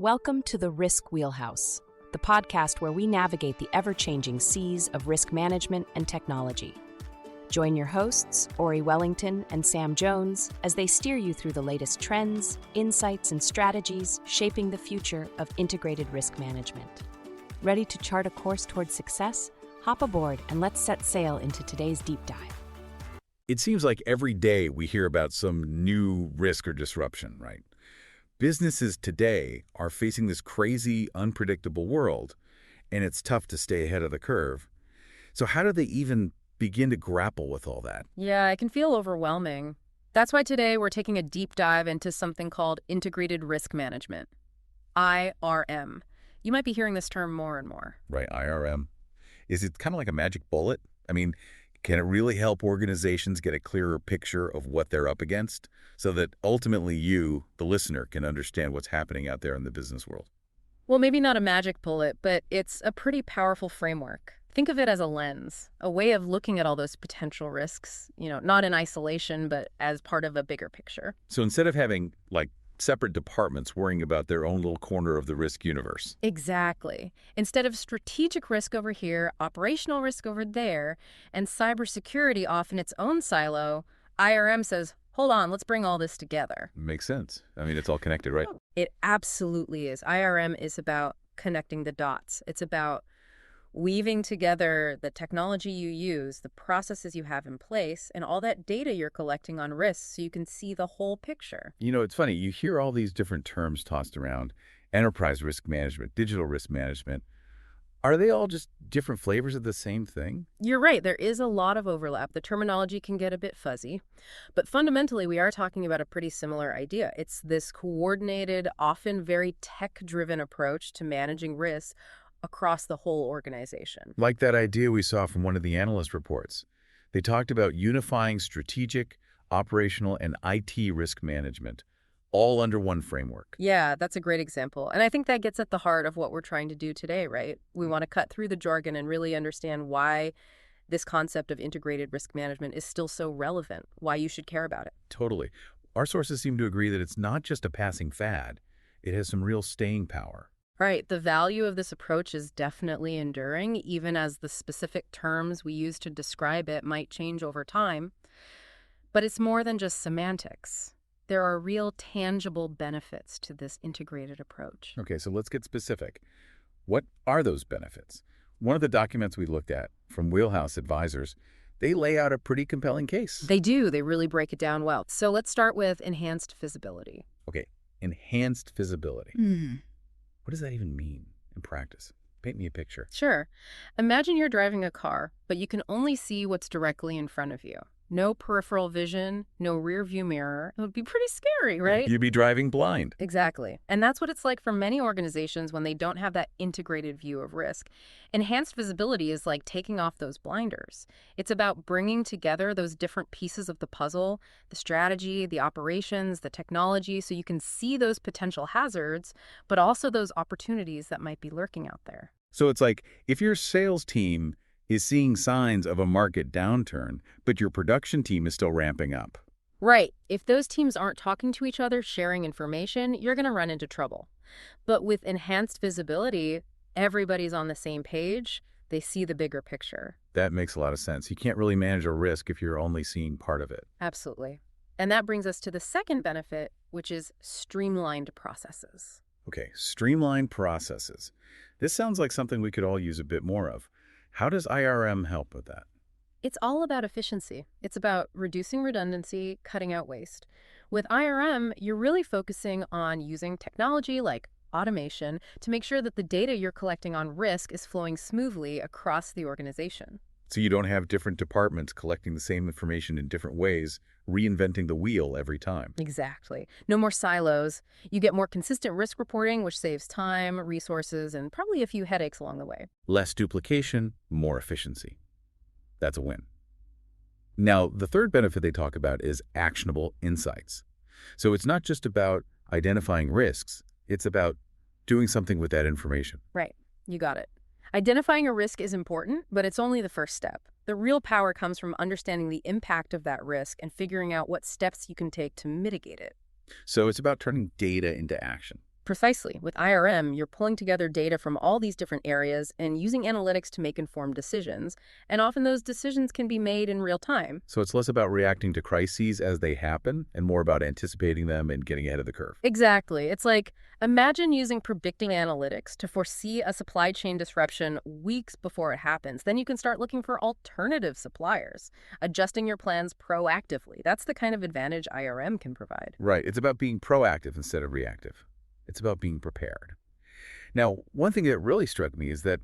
Welcome to the Risk Wheelhouse, the podcast where we navigate the ever-changing seas of risk management and technology. Join your hosts, Ori Wellington and Sam Jones, as they steer you through the latest trends, insights, and strategies shaping the future of integrated risk management. Ready to chart a course towards success? Hop aboard and let's set sail into today's deep dive. It seems like every day we hear about some new risk or disruption, right? Businesses today are facing this crazy, unpredictable world, and it's tough to stay ahead of the curve. So how do they even begin to grapple with all that? Yeah, it can feel overwhelming. That's why today we're taking a deep dive into something called integrated risk management, IRM. You might be hearing this term more and more. Right, IRM. Is it kind of like a magic bullet? I mean, can it really help organizations get a clearer picture of what they're up against so that ultimately you, the listener, can understand what's happening out there in the business world? Well, maybe not a magic bullet, but it's a pretty powerful framework. Think of it as a lens, a way of looking at all those potential risks, not in isolation, but as part of a bigger picture. So instead of having, separate departments worrying about their own little corner of the risk universe. Exactly. Instead of strategic risk over here, operational risk over there, and cybersecurity off in its own silo, IRM says, hold on, let's bring all this together. Makes sense. I mean, it's all connected, right? It absolutely is. IRM is about connecting the dots. It's about weaving together the technology you use, the processes you have in place, and all that data you're collecting on risks so you can see the whole picture. It's funny. You hear all these different terms tossed around. Enterprise risk management, digital risk management. Are they all just different flavors of the same thing? You're right. There is a lot of overlap. The terminology can get a bit fuzzy. But fundamentally, we are talking about a pretty similar idea. It's this coordinated, often very tech-driven approach to managing risks across the whole organization. Like that idea we saw from one of the analyst reports. They talked about unifying strategic, operational, and IT risk management, all under one framework. Yeah, that's a great example. And I think that gets at the heart of what we're trying to do today, right? We want to cut through the jargon and really understand why this concept of integrated risk management is still so relevant, why you should care about it. Totally. Our sources seem to agree that it's not just a passing fad. It has some real staying power. Right. The value of this approach is definitely enduring, even as the specific terms we use to describe it might change over time. But it's more than just semantics. There are real tangible benefits to this integrated approach. Okay, so let's get specific. What are those benefits? One of the documents we looked at from Wheelhouse Advisors, they lay out a pretty compelling case. They do. They really break it down well. So let's start with enhanced visibility. Okay, enhanced visibility. What does that even mean in practice? Paint me a picture. Sure. Imagine you're driving a car, but you can only see what's directly in front of you. No peripheral vision, no rear view mirror. It would be pretty scary, right? You'd be driving blind. Exactly. And that's what it's like for many organizations when they don't have that integrated view of risk. Enhanced visibility is like taking off those blinders. It's about bringing together those different pieces of the puzzle, the strategy, the operations, the technology, so you can see those potential hazards, but also those opportunities that might be lurking out there. So it's like if your sales team is seeing signs of a market downturn, but your production team is still ramping up. Right. If those teams aren't talking to each other, sharing information, you're going to run into trouble. But with enhanced visibility, everybody's on the same page. They see the bigger picture. That makes a lot of sense. You can't really manage a risk if you're only seeing part of it. Absolutely. And that brings us to the second benefit, which is streamlined processes. Okay, streamlined processes. This sounds like something we could all use a bit more of. How does IRM help with that? It's all about efficiency. It's about reducing redundancy, cutting out waste. With IRM, you're really focusing on using technology like automation to make sure that the data you're collecting on risk is flowing smoothly across the organization. So you don't have different departments collecting the same information in different ways, reinventing the wheel every time. Exactly. No more silos. You get more consistent risk reporting, which saves time, resources, and probably a few headaches along the way. Less duplication, more efficiency. That's a win. Now, the third benefit they talk about is actionable insights. So it's not just about identifying risks, it's about doing something with that information. Right. You got it. Identifying a risk is important, but it's only the first step. The real power comes from understanding the impact of that risk and figuring out what steps you can take to mitigate it. So it's about turning data into action. Precisely. With IRM, you're pulling together data from all these different areas and using analytics to make informed decisions, and often those decisions can be made in real time. So it's less about reacting to crises as they happen and more about anticipating them and getting ahead of the curve. Exactly. It's like, imagine using predicting analytics to foresee a supply chain disruption weeks before it happens. Then you can start looking for alternative suppliers, adjusting your plans proactively. That's the kind of advantage IRM can provide. Right. It's about being proactive instead of reactive. It's about being prepared. Now, one thing that really struck me is that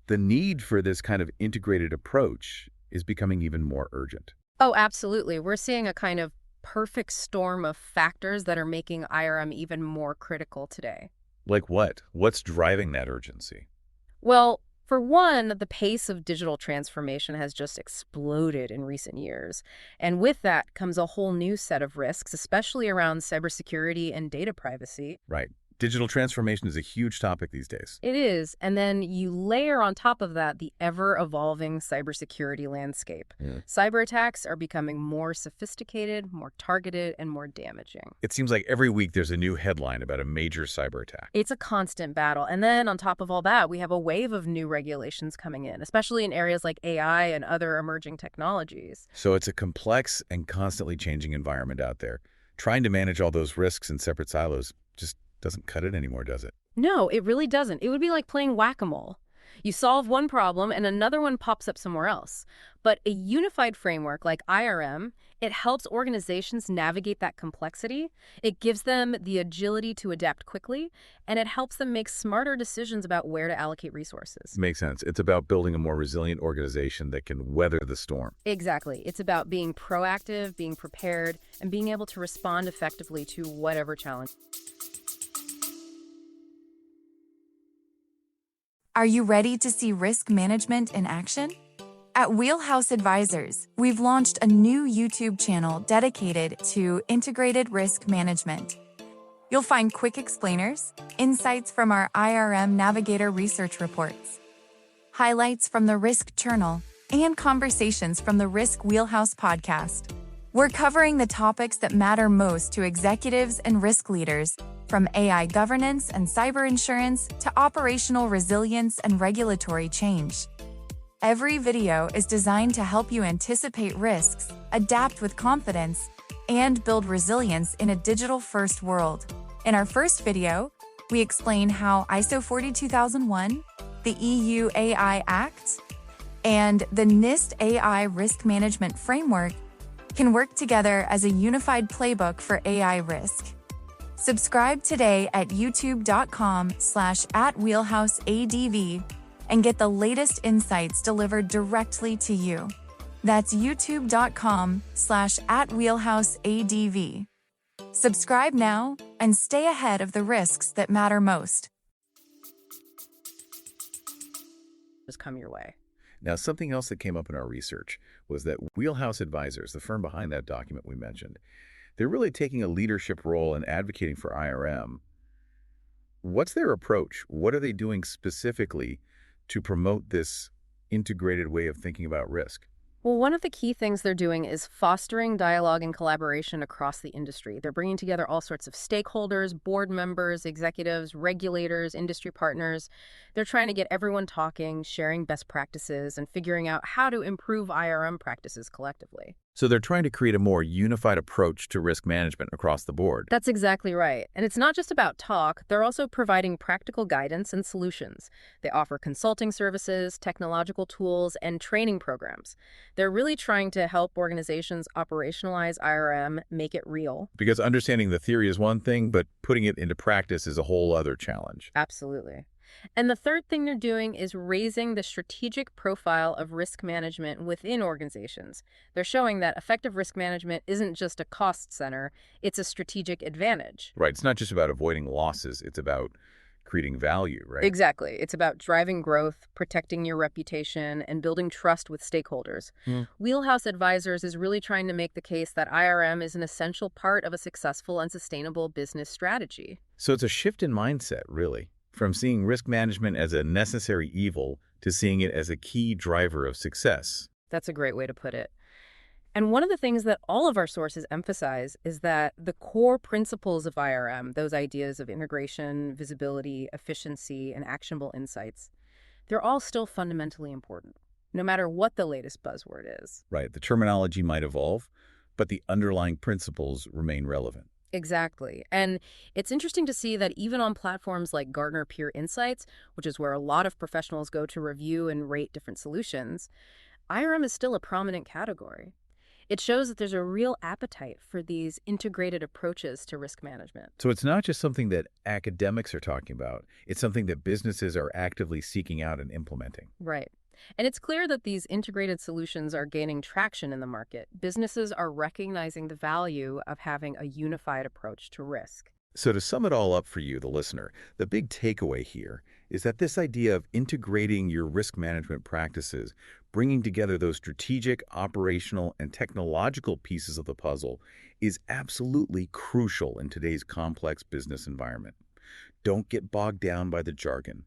the need for this kind of integrated approach is becoming even more urgent. Oh, absolutely. We're seeing a kind of perfect storm of factors that are making IRM even more critical today. Like what? What's driving that urgency? Well, for one, the pace of digital transformation has just exploded in recent years. And with that comes a whole new set of risks, especially around cybersecurity and data privacy. Right. Digital transformation is a huge topic these days. It is. And then you layer on top of that the ever-evolving cybersecurity landscape. Cyber attacks are becoming more sophisticated, more targeted, and more damaging. It seems like every week there's a new headline about a major cyber attack. It's a constant battle. And then on top of all that, we have a wave of new regulations coming in, especially in areas like AI and other emerging technologies. So it's a complex and constantly changing environment out there. Trying to manage all those risks in separate silos just doesn't cut it anymore, does it? No, it really doesn't. It would be like playing whack-a-mole. You solve one problem and another one pops up somewhere else. But a unified framework like IRM, it helps organizations navigate that complexity. It gives them the agility to adapt quickly, and it helps them make smarter decisions about where to allocate resources. Makes sense. It's about building a more resilient organization that can weather the storm. Exactly. It's about being proactive, being prepared, and being able to respond effectively to whatever challenge. Are you ready to see risk management in action? At Wheelhouse Advisors, we've launched a new YouTube channel dedicated to integrated risk management. You'll find quick explainers, insights from our IRM Navigator research reports, highlights from the Risk Journal, and conversations from the Risk Wheelhouse podcast. We're covering the topics that matter most to executives and risk leaders, from AI governance and cyber insurance to operational resilience and regulatory change. Every video is designed to help you anticipate risks, adapt with confidence, and build resilience in a digital-first world. In our first video, we explain how ISO 42001, the EU AI Act, and the NIST AI Risk Management Framework can work together as a unified playbook for AI risk. Subscribe today at youtube.com/@wheelhouseadv and get the latest insights delivered directly to you. That's youtube.com/@wheelhouseadv. Subscribe now and stay ahead of the risks that matter most. Just come your way. Now, something else that came up in our research was that Wheelhouse Advisors, the firm behind that document we mentioned, they're really taking a leadership role in advocating for IRM. What's their approach? What are they doing specifically to promote this integrated way of thinking about risk? Well, one of the key things they're doing is fostering dialogue and collaboration across the industry. They're bringing together all sorts of stakeholders, board members, executives, regulators, industry partners. They're trying to get everyone talking, sharing best practices, and figuring out how to improve IRM practices collectively. So they're trying to create a more unified approach to risk management across the board. That's exactly right. And it's not just about talk. They're also providing practical guidance and solutions. They offer consulting services, technological tools, and training programs. They're really trying to help organizations operationalize IRM, make it real. Because understanding the theory is one thing, but putting it into practice is a whole other challenge. Absolutely. And the third thing they're doing is raising the strategic profile of risk management within organizations. They're showing that effective risk management isn't just a cost center, it's a strategic advantage. Right. It's not just about avoiding losses. It's about creating value, right? Exactly. It's about driving growth, protecting your reputation, and building trust with stakeholders. Wheelhouse Advisors is really trying to make the case that IRM is an essential part of a successful and sustainable business strategy. So it's a shift in mindset, really. From seeing risk management as a necessary evil to seeing it as a key driver of success. That's a great way to put it. And one of the things that all of our sources emphasize is that the core principles of IRM, those ideas of integration, visibility, efficiency, and actionable insights, they're all still fundamentally important, no matter what the latest buzzword is. Right. The terminology might evolve, but the underlying principles remain relevant. Exactly. And it's interesting to see that even on platforms like Gartner Peer Insights, which is where a lot of professionals go to review and rate different solutions, IRM is still a prominent category. It shows that there's a real appetite for these integrated approaches to risk management. So it's not just something that academics are talking about. It's something that businesses are actively seeking out and implementing. Right. And it's clear that these integrated solutions are gaining traction in the market. Businesses are recognizing the value of having a unified approach to risk. So to sum it all up for you, the listener, the big takeaway here is that this idea of integrating your risk management practices, bringing together those strategic, operational, and technological pieces of the puzzle is absolutely crucial in today's complex business environment. Don't get bogged down by the jargon.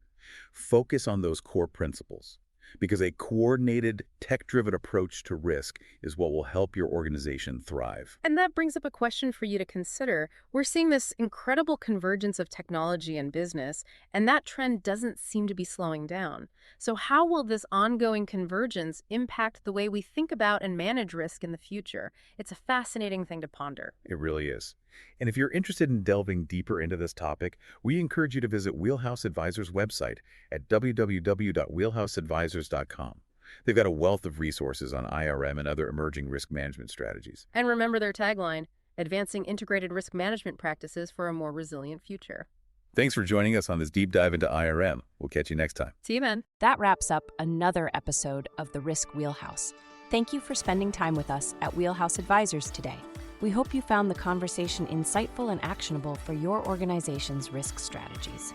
Focus on those core principles, because a coordinated, tech-driven approach to risk is what will help your organization thrive. And that brings up a question for you to consider. We're seeing this incredible convergence of technology and business, and that trend doesn't seem to be slowing down. So how will this ongoing convergence impact the way we think about and manage risk in the future? It's a fascinating thing to ponder. It really is. And if you're interested in delving deeper into this topic, we encourage you to visit Wheelhouse Advisors' website at www.wheelhouseadvisors.com. They've got a wealth of resources on IRM and other emerging risk management strategies. And remember their tagline, advancing integrated risk management practices for a more resilient future. Thanks for joining us on this deep dive into IRM. We'll catch you next time. See you, man. That wraps up another episode of the Risk Wheelhouse. Thank you for spending time with us at Wheelhouse Advisors today. We hope you found the conversation insightful and actionable for your organization's risk strategies.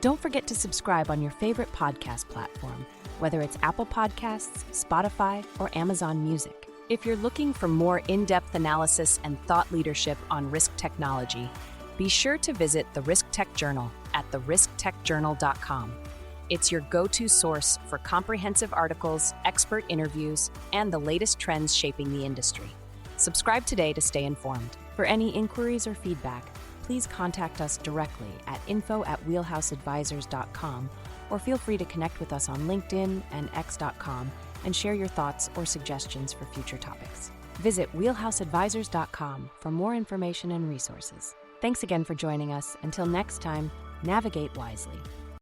Don't forget to subscribe on your favorite podcast platform, whether it's Apple Podcasts, Spotify, or Amazon Music. If you're looking for more in-depth analysis and thought leadership on risk technology, be sure to visit the Risk Tech Journal at therisktechjournal.com. It's your go-to source for comprehensive articles, expert interviews, and the latest trends shaping the industry. Subscribe today to stay informed. For any inquiries or feedback, please contact us directly at info@wheelhouseadvisors.com, or feel free to connect with us on LinkedIn and x.com and share your thoughts or suggestions for future topics. Visit wheelhouseadvisors.com for more information and resources. Thanks again for joining us. Until next time, navigate wisely.